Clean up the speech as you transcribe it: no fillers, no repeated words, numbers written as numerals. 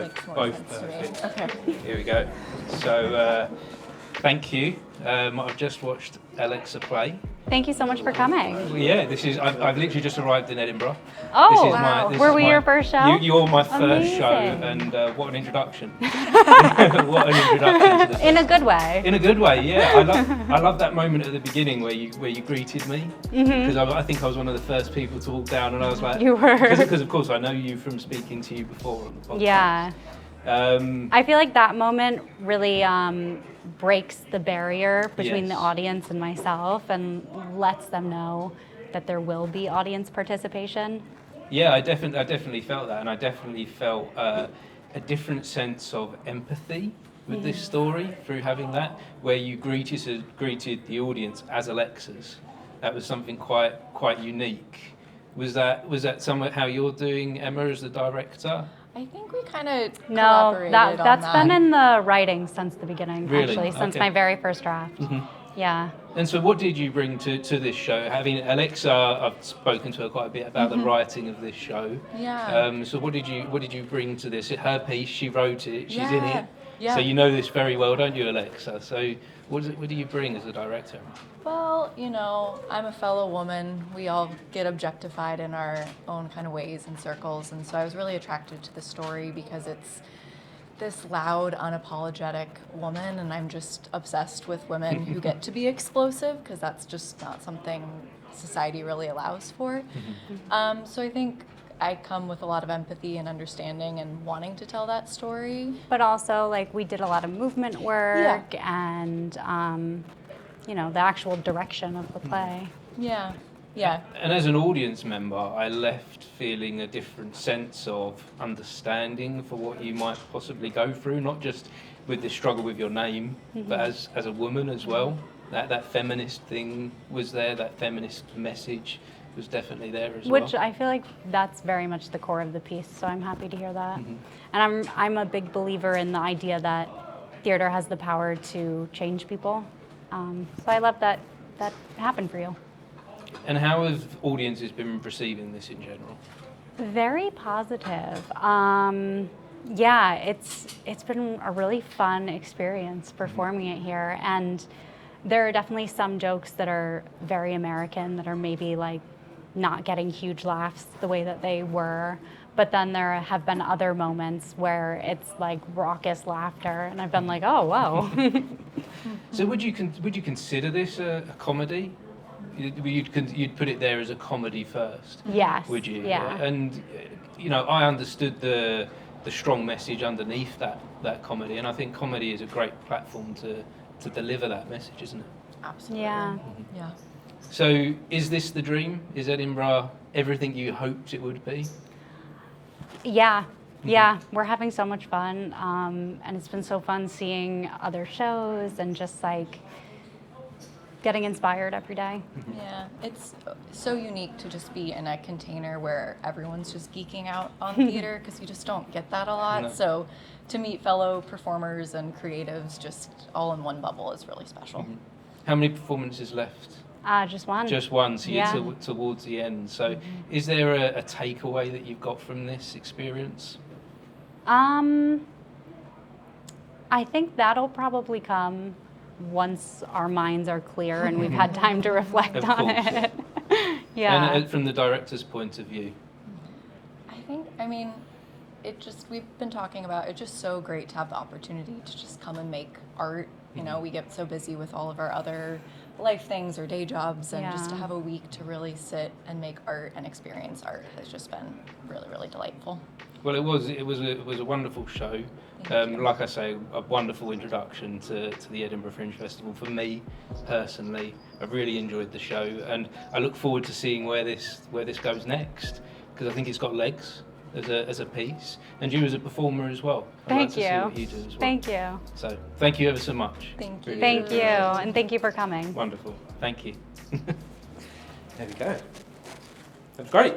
makes more Both sense perfect. to me. Okay. Here we go. So, thank you. I've just watched Alexa play. Thank you so much for coming. Yeah, I've literally just arrived in Edinburgh. Oh, wow. Were we your first show? You're my first Amazing. show, and what an introduction. What an introduction to the In a good way. In a good way, yeah. I love that moment at the beginning where you greeted me, because I think I was one of the first people to walk down, and I was like, You were. because of course I know you from speaking to you before on the podcast. Yeah. I feel like that moment really breaks the barrier between the Yes. audience and myself and lets them know that there will be audience participation. Yeah, I definitely felt that, and I definitely felt a different sense of empathy with this story through having that, where you greeted the audience as Alexas. That was something quite unique. Was that somewhat how you're doing, Emma, as the director? I think we kind of No, collaborated on that's that. been in the writing since the beginning, Really? actually, since Okay. my very first draft. Yeah. And so what did you bring to this show? Having Alexa, I've spoken to her quite a bit about the writing of this show. Yeah. So what did you bring to this? Her piece, she wrote it, she's in Yeah. it. Yeah. So you know this very well, don't you, Alexa? So what do you bring as a director? Well, I'm a fellow woman. We all get objectified in our own kind of ways and circles. And so I was really attracted to the story because it's this loud, unapologetic woman. And I'm just obsessed with women who get to be explosive because that's just not something society really allows for. So I think I come with a lot of empathy and understanding and wanting to tell that story. But also, like, we did a lot of movement work and, the actual direction of the play. Yeah. Yeah. And as an audience member, I left feeling a different sense of understanding for what you might possibly go through, not just with the struggle with your name, but as a woman as well. That feminist thing was there, that feminist message was definitely there as well. Which I feel like that's very much the core of the piece, so I'm happy to hear that. And I'm a big believer in the idea that theater has the power to change people. So I love that happened for you. And how have audiences been receiving this in general? Very positive. It's been a really fun experience performing it here, and there are definitely some jokes that are very American that are maybe like not getting huge laughs the way that they were, but then there have been other moments where it's like raucous laughter, and I've been like, oh, whoa. So would you consider this a comedy? You'd put it there as a comedy first. Yes. Would you? Yeah. And I understood the strong message underneath that comedy, and I think comedy is a great platform to deliver that message, isn't it? Absolutely. Yeah. Yeah. So is this the dream? Is Edinburgh everything you hoped it would be? Yeah, we're having so much fun, and it's been so fun seeing other shows and just like getting inspired every day. Yeah, it's so unique to just be in a container where everyone's just geeking out on theater because you just don't get that a lot. No. So to meet fellow performers and creatives just all in one bubble is really special. How many performances left? Just one. Just one, so Yeah. you're towards the end. So is there a takeaway that you've got from this experience? I think that'll probably come once our minds are clear and we've had time to reflect Of on course. it. Yeah. And from the director's point of view? We've been talking about it's just so great to have the opportunity to just come and make art. We get so busy with all of our other life things or day jobs, and just to Yeah. have a week to really sit and make art and experience art has just been really, really delightful. Well, it was a wonderful show. Thank you. Like I say, a wonderful introduction to the Edinburgh Fringe Festival for me personally. I really enjoyed the show, and I look forward to seeing where this goes next, because I think it's got legs as a piece, and you as a performer as well. I'd like Thank to you. see what you do as well. Thank you. So thank you ever so much. Thank you. Really Thank you. appreciate it. And thank you for coming. Wonderful. Thank you. There we go. That's great.